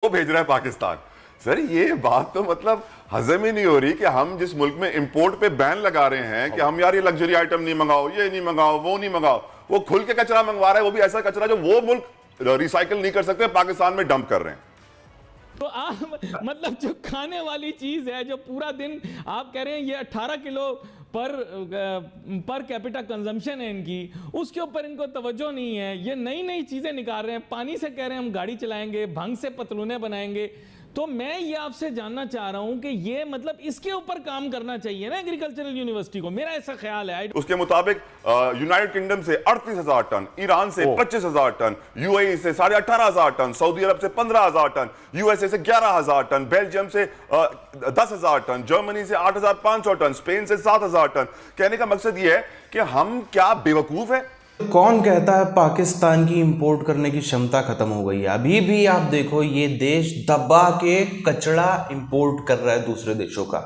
वो भेज रहा है पाकिस्तान। सर ये बात तो मतलब हजम ही नहीं हो रही कि हम जिस मुल्क में इंपोर्ट पे बैन लगा रहे हैं कि हम यार ये लग्जरी आइटम नहीं मंगाओ, ये नहीं मंगाओ, वो नहीं मंगाओ, वो खुल के कचरा मंगवा रहा है, वो भी ऐसा कचरा जो वो मुल्क रिसाइकिल नहीं कर सकते, पाकिस्तान में डंप कर रहे हैं। तो आप मतलब जो खाने वाली चीज है, जो पूरा दिन आप कह रहे हैं ये 18 किलो पर कैपिटा कंजम्पशन है इनकी, उसके ऊपर इनको तवज्जो नहीं है। ये नई नई चीजें निकाल रहे हैं, पानी से कह रहे हैं हम गाड़ी चलाएंगे, भंग से पतलूने बनाएंगे। तो मैं ये आपसे जानना चाह रहा हूं कि ये मतलब इसके ऊपर काम करना चाहिए ना एग्रीकल्चरल यूनिवर्सिटी को, मेरा ऐसा ख्याल है। उसके मुताबिक यूनाइटेड किंगडम से 38,000 टन, ईरान से 25,000 टन, यूएई से 18,500 टन, सऊदी अरब से 15,000 टन, यूएसए से 11,000 टन, बेल्जियम से 10,000 टन, जर्मनी से 8,500 टन, स्पेन से 7,000 टन। कहने का मकसद यह है कि हम क्या बेवकूफ है? कौन कहता है पाकिस्तान की इंपोर्ट करने की क्षमता खत्म हो गई है? अभी भी आप देखो, ये देश दबा के कचरा इंपोर्ट कर रहा है दूसरे देशों का।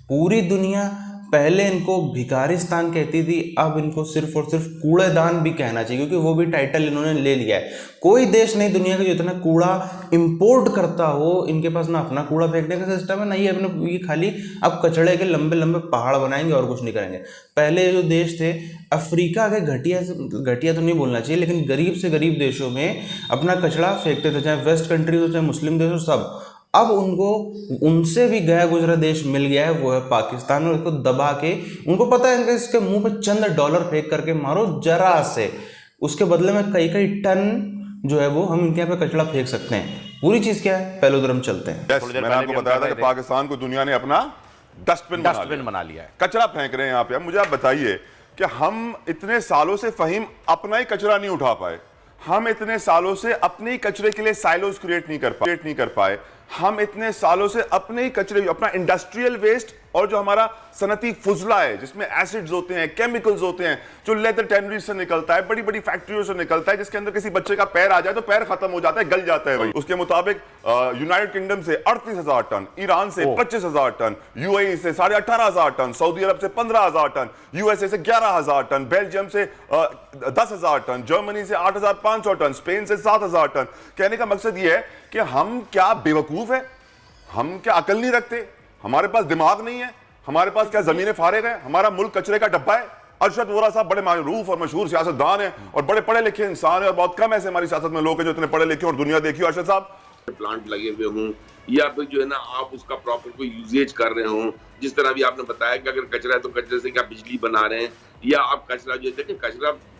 पूरी दुनिया पहले इनको भिखारिस्तान कहती थी, अब इनको सिर्फ और सिर्फ कूड़ेदान भी कहना चाहिए, क्योंकि वो भी टाइटल इन्होंने ले लिया है। कोई देश नहीं दुनिया का जो इतना कूड़ा इंपोर्ट करता हो, इनके पास ना अपना कूड़ा फेंकने का सिस्टम है, ना ये अपने, ये खाली अब कचड़े के लंबे लंबे पहाड़ बनाएंगे और कुछ नहीं करेंगे। पहले जो देश थे अफ्रीका के, घटिया तो नहीं बोलना चाहिए, लेकिन गरीब से गरीब देशों में अपना कचरा फेंकते थे, चाहे वेस्ट कंट्रीज हो चाहे मुस्लिम देश हो, सब। अब उनको उनसे भी गया गुजरा देश मिल गया है, वो है पाकिस्तान। और इसको दबा के, उनको पता है कि इसके मुंह पे चंद डॉलर फेंक करके मारो जरा से, उसके बदले में कई कई टन जो है वो हम इनके यहाँ पे कचरा फेंक सकते हैं। पूरी चीज क्या है, पहले उधर हम चलते हैं। मैंने आपको बताया था कि पाकिस्तान को दुनिया ने अपना डस्टबिन बना लिया है, कचरा फेंक रहे हैं यहाँ पे। अब मुझे आप बताइए कि हम इतने सालों से फहीम अपना ही कचरा नहीं उठा पाए, हम इतने सालों से अपने ही कचरे के लिए साइलोज क्रिएट नहीं कर पाए, हम इतने सालों से अपने ही कचरे, अपना इंडस्ट्रियल वेस्ट और जो हमारा सनती फुजला है जिसमें एसिड्स होते हैं, केमिकल्स होते हैं, जो लेदर टैनरीज से निकलता है, बड़ी बड़ी फैक्ट्रियों से निकलता है, जिसके अंदर किसी बच्चे का पैर आ जाए तो पैर खत्म हो जाता है, गल जाता है भाई। उसके मुताबिक यूनाइटेड किंगडम से 38,000 टन, ईरान से 25,000 टन, यूएई से 18,500 टन, सऊदी अरब से 15,000 टन, यूएसए से 11,000 टन, बेल्जियम से 10,000 टन, जर्मनी से 8,500 टन, स्पेन से 7,000 टन। कहने का मकसद यह है कि हम क्या बेवकूफ है, हम क्या अकल नहीं रखते, हमारे पास दिमाग नहीं है, हमारे पास क्या जमीनें फारिग है, हमारा मुल्क कचरे का डब्बा है। अरशद वोरा साहब बड़े मारूफ और मशहूर सियासतदान हैं और बड़े पढ़े लिखे इंसान है, और बहुत कम ऐसे हमारी सियासत में लोग हैं जो इतने पढ़े लिखे और दुनिया देखी। अरशद साहब, प्लांट लगे हुए हों या फिर जो है ना आप उसका प्रॉपर कोई यूजेज कर रहे हो, जिस तरह भी आपने बताया कि अगर कचरा है तो कचरे से क्या बिजली बना रहे हैं, या आप कचरा जो देखें,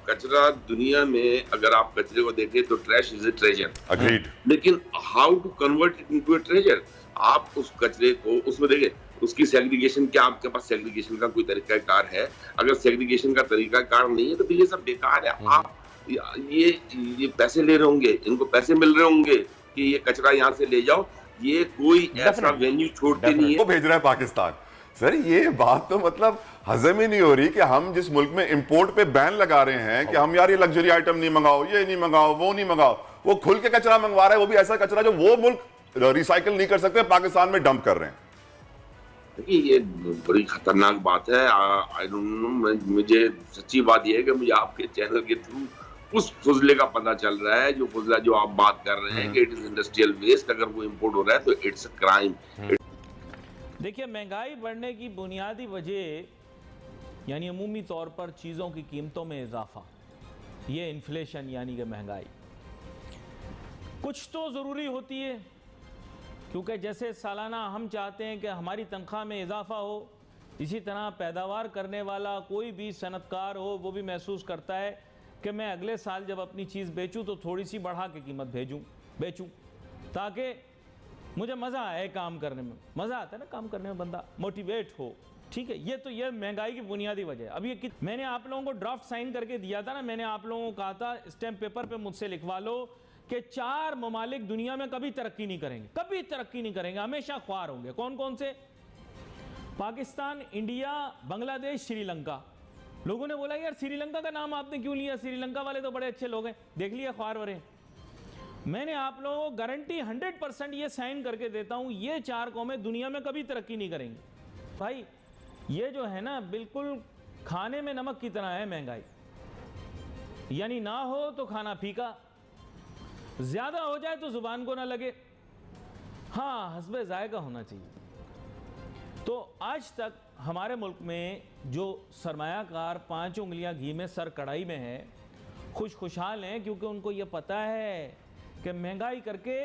कचरा दुनिया में अगर आप कचरे को देखें तो trash is a treasure, agreed, लेकिन how to convert it into a treasure. आप उस कचरे को उसमें देखें, उसकी सेग्रीगेशन, क्या आपके पास सेग्रीगेशन का कोई तरीका कार है? अगर सेग्रीगेशन का तरीका कार नहीं है तो फिर ये सब बेकार है। आप ये पैसे ले रहे होंगे, इनको पैसे मिल रहे होंगे कि ये कचरा यहाँ से ले जाओ, ये कोई ऐसा वेन्यू छोड़ते नहीं है, वो भेज रहा है पाकिस्तान। सर ये बात तो मतलब हजम ही नहीं हो रही कि हम जिस मुल्क में इंपोर्ट पे बैन लगा रहे हैं कि हम यार ये लग्जरी आइटम नहीं मंगाओ, ये नहीं मंगाओ, वो नहीं मंगाओ, वो खुल के कचरा मंगवा रहा है, वो भी ऐसा कचरा जो वो मुल्क रिसाइकिल नहीं कर सकते, पाकिस्तान में डंप कर रहे हैं। देखिए ये बड़ी खतरनाक बात है। आई डोंट नो, मुझे सच्ची बात यह है कि मुझे आपके चैनल के थ्रू उस फुजले का पता चल रहा है, जो फुजला जो आप बात कर रहे हैं कि इट इज इंडस्ट्रियल वेस्ट, अगर वो इंपोर्ट हो रहा है तो इट्स अ क्राइम। देखिए, महंगाई बढ़ने की बुनियादी वजह यानी अमूमी तौर पर चीज़ों की कीमतों में इजाफा, ये इन्फ्लेशन यानी कि महंगाई कुछ तो ज़रूरी होती है, क्योंकि जैसे सालाना हम चाहते हैं कि हमारी तनख्वाह में इजाफा हो, इसी तरह पैदावार करने वाला कोई भी सनतकार हो वो भी महसूस करता है कि मैं अगले साल जब अपनी चीज़ बेचूं तो थोड़ी सी बढ़ा के कीमत बेचूं ताकि मुझे मज़ा आए काम करने में। मज़ा आता है ना काम करने में, बंदा मोटिवेट हो। ठीक है, ये महंगाई की बुनियादी वजह है। अब ये मैंने आप लोगों को ड्राफ्ट साइन करके दिया था ना, मैंने आप लोगों को कहा था स्टैम्प पेपर पे मुझसे लिखवा लो कि 4 ममालिक दुनिया में कभी तरक्की नहीं करेंगे, हमेशा ख्वार होंगे। कौन कौन से? पाकिस्तान, इंडिया, बांग्लादेश, श्रीलंका। लोगों ने बोला यार श्रीलंका का नाम आपने क्यों लिया, श्रीलंका वाले तो बड़े अच्छे लोग हैं, देख लिया ख्वार वरे। मैंने आप लोगों को गारंटी 100% ये साइन करके देता हूं, ये 4 कौमें दुनिया में कभी तरक्की नहीं करेंगी। भाई ये जो है ना बिल्कुल खाने में नमक की तरह है महंगाई, यानी ना हो तो खाना फीका, ज्यादा हो जाए तो जुबान को ना लगे। हाँ, हस्बे ज़ायका होना चाहिए। तो आज तक हमारे मुल्क में जो सरमायाकार 5 उंगलियां घी में सर कढ़ाई में है, खुशहाल हैं, क्योंकि उनको ये पता है कि महंगाई करके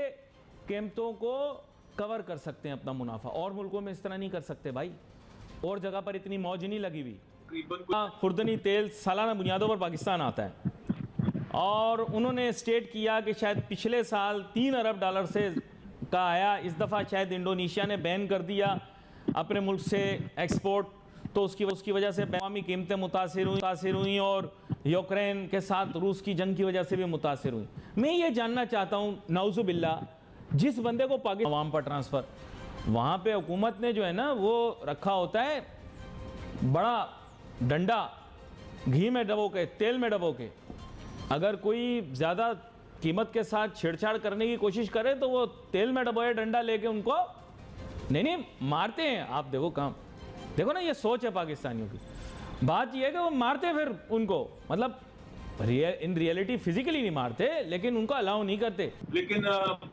कीमतों को कवर कर सकते हैं अपना मुनाफा। और मुल्कों में इस तरह नहीं कर सकते भाई, और जगह पर इतनी मौज नहीं लगी हुई। खुर्दनी तेल सालाना बुनियादों पर पाकिस्तान आता है, और उन्होंने स्टेट किया कि शायद पिछले साल $3 अरब से का आया, इस दफ़ा शायद इंडोनेशिया ने बैन कर दिया अपने मुल्क से एक्सपोर्ट, तो उसकी वजह से बैमी कीमतें मुतासिर हुई और यूक्रेन के साथ रूस की जंग की वजह से भी मुतासिर हुई। मैं ये जानना चाहता हूँ, नाउजुबिल्ला, जिस बंदे को पाकिस्तान अवाम पर ट्रांसफ़र, वहाँ पे हुकूमत ने जो है ना वो रखा होता है बड़ा डंडा, घी में डबो के, तेल में डबो के, अगर कोई ज़्यादा कीमत के साथ छेड़छाड़ करने की कोशिश करे तो वो तेल में डबोए डंडा लेके उनको नहीं मारते हैं। आप देखो काम, देखो ना, ये सोच है पाकिस्तानियों की। बात ये है कि वो मारते हैं फिर उनको, मतलब इन रियलिटी फिजिकली नहीं मारते, लेकिन उनको अलाउ नहीं करते। लेकिन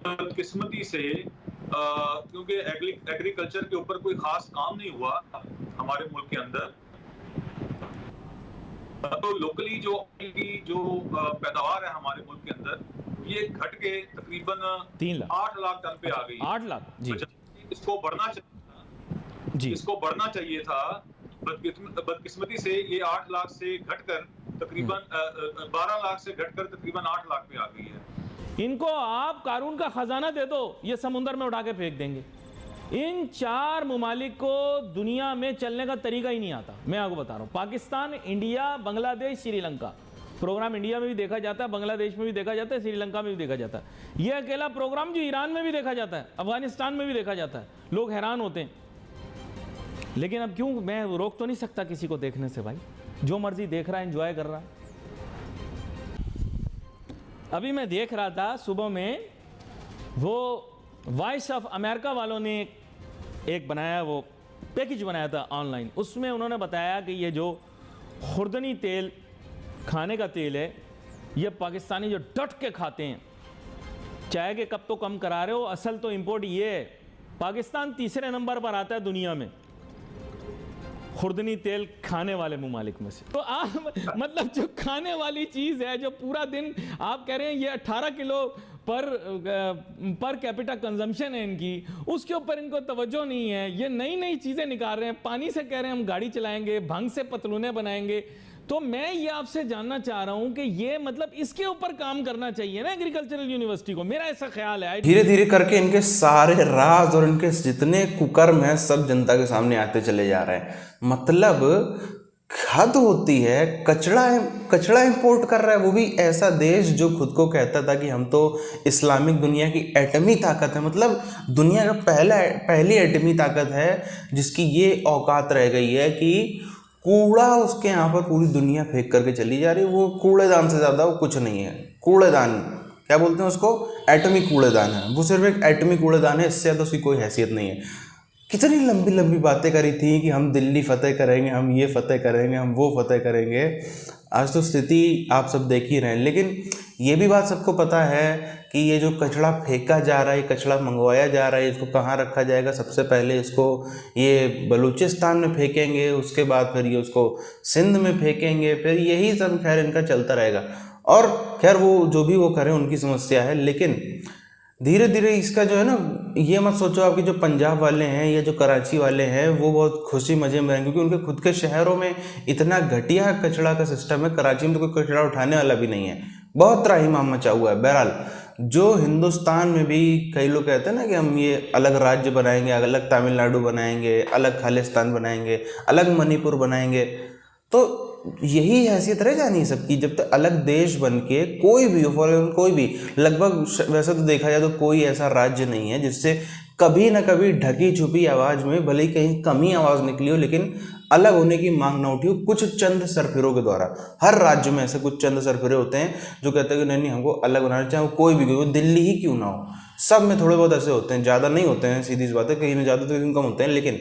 बदकिस्मती से क्योंकि एग्रीकल्चर के ऊपर कोई खास काम नहीं हुआ हमारे मुल्क के अंदर, तो लोकली जो पैदावार है हमारे मुल्क के अंदर, ये घट के तकरीबन 8 लाख टन पे आ गई। 8 लाख जी। इसको बढ़ना चाहिए जी, इसको बढ़ना चाहिए था। बदकिस्मती से ये 8 लाख से घटकर तकरीबन 12 लाख से घटकर तकरीबन 8 लाख पे आ गई है। इनको आप कानून का खजाना दे दो, ये समुंदर में उठा के फेंक देंगे। इन 4 मुमालिक को दुनिया में चलने का तरीका ही नहीं आता। मैं आपको बता रहा हूँ, Pakistan, India, Bangladesh, Sri Lanka. Program India में भी देखा जाता है, बांग्लादेश में भी देखा जाता है, श्रीलंका में भी देखा जाता है। ये अकेला प्रोग्राम जो ईरान में भी देखा जाता है, अफगानिस्तान में भी देखा जाता है। लोग हैरान होते हैं, लेकिन अब क्यों, मैं रोक तो नहीं सकता किसी को देखने से भाई, जो मर्जी देख रहा है, एंजॉय कर रहा है। अभी मैं देख रहा था सुबह में, वो वॉइस ऑफ अमेरिका वालों ने एक बनाया, वो पैकेज बनाया था ऑनलाइन। उसमें उन्होंने बताया कि ये जो खुर्दनी तेल, खाने का तेल है, ये पाकिस्तानी जो डट के खाते हैं, चाय के कप तो कम करा रहे हो, असल तो इंपोर्ट ये है। पाकिस्तान तीसरे नंबर पर आता है दुनिया में खुर्दनी तेल खाने वाले मुमालिक में से। तो आप मतलब जो खाने वाली चीज़ है, जो पूरा दिन आप कह रहे हैं ये 18 किलो पर कैपिटा कंजम्पशन है इनकी, उसके ऊपर इनको तवज्जो नहीं है। ये नई चीज़ें निकाल रहे हैं, पानी से कह रहे हैं हम गाड़ी चलाएंगे, भंग से पतलूने बनाएंगे। तो मैं ये आपसे जानना चाह रहा हूं कि ये मतलब इसके ऊपर काम करना चाहिए ना एग्रीकल्चरल यूनिवर्सिटी को, मेरा ऐसा ख्याल है। धीरे धीरे करके इनके सारे राज और इनके जितने कुकर्म हैं सब जनता के सामने आते चले जा रहे हैं। मतलब हद होती है, कचड़ा इंपोर्ट कर रहा है, वो भी ऐसा देश जो खुद को कहता था कि हम तो इस्लामिक दुनिया की एटमी ताकत है। मतलब दुनिया का पहली एटमी ताकत है जिसकी ये औकात रह गई है कि कूड़ा उसके यहाँ पर पूरी दुनिया फेंक करके चली जा रही है। वो कूड़ेदान से ज़्यादा वो कुछ नहीं है। कूड़ेदान क्या बोलते हैं उसको, एटमी कूड़ेदान है। वो सिर्फ एक एटमी कूड़ेदान है, इससे ज़्यादा उसकी कोई हैसियत नहीं है। कितनी लंबी लंबी बातें करी थी कि हम दिल्ली फतेह करेंगे, हम ये फतेह करेंगे, हम वो फतेह करेंगे। आज तो स्थिति आप सब देख ही रहे हैं। लेकिन ये भी बात सबको पता है कि ये जो कचरा फेंका जा रहा है, कचरा मंगवाया जा रहा है, इसको कहाँ रखा जाएगा। सबसे पहले इसको ये बलूचिस्तान में फेंकेंगे, उसके बाद फिर ये उसको सिंध में फेंकेंगे, फिर यही सब खैर इनका चलता रहेगा। और खैर वो जो भी वो करें उनकी समस्या है। लेकिन धीरे धीरे इसका जो है ना, ये मत सोचो आपके जो पंजाब वाले हैं या जो कराची वाले हैं वो बहुत खुशी मजे में रहेंगे, क्योंकि उनके खुद के शहरों में इतना घटिया कचरा का सिस्टम है। कराची में तो कोई कचरा उठाने वाला भी नहीं है, बहुत त्राहिमाम मचा हुआ है। बहरहाल जो हिंदुस्तान में भी कई लोग कहते हैं ना कि हम ये अलग राज्य बनाएंगे, अलग तमिलनाडु बनाएंगे, अलग खालिस्तान बनाएंगे, अलग मणिपुर बनाएंगे, तो यही हैसियत रह जानी है सबकी। जब तक अलग देश बन के कोई भी फॉरेन, कोई भी लगभग वैसे तो देखा जाए तो कोई ऐसा राज्य नहीं है जिससे कभी ना कभी ढकी छुपी आवाज़ में भले ही कहीं कमी आवाज़ निकली हो लेकिन अलग होने की मांग ना उठी हो कुछ चंद सरफिरों के द्वारा। हर राज्य में ऐसे कुछ चंद सरफिरे होते हैं जो कहते हैं कि नहीं हमको अलग बनाना, चाहे वो कोई भी, वो दिल्ली ही क्यों ना हो। सब में थोड़े बहुत ऐसे होते हैं, ज़्यादा नहीं होते हैं, सीधी सी बात है, कहीं में ज़्यादा तो कहीं कम होते हैं। लेकिन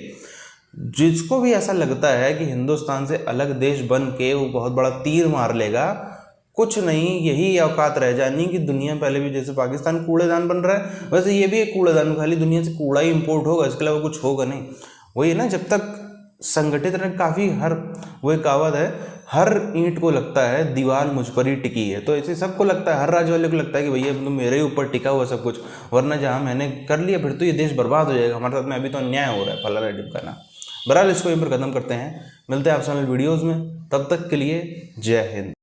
जिसको भी ऐसा लगता है कि हिंदुस्तान से अलग देश बन के वो बहुत बड़ा तीर मार लेगा, कुछ नहीं, यही औकात रह जानी कि दुनिया पहले भी जैसे पाकिस्तान कूड़ेदान बन रहा है वैसे ये भी एक कूड़ेदान, खाली दुनिया से कूड़ा ही इंपोर्ट होगा, इसके अलावा कुछ होगा नहीं। वही है ना, जब तक संगठित रहे, काफ़ी वो एक कहावत है, हर ईंट को लगता है दीवार मुझ पर ही टिकी है। तो ऐसे सबको लगता है, हर राज्य वाले को लगता है कि भैया तो मेरे ऊपर टिका हुआ सब कुछ, वरना जहाँ मैंने कर लिया फिर तो ये देश बर्बाद हो जाएगा, हमारे साथ में अभी तो अन्याय हो रहा है फलाना ढिमकाना। बहरहाल इसको यहीं पर खत्म करते हैं, मिलते हैं आपसे वीडियोज़ में, तब तक के लिए जय हिंद।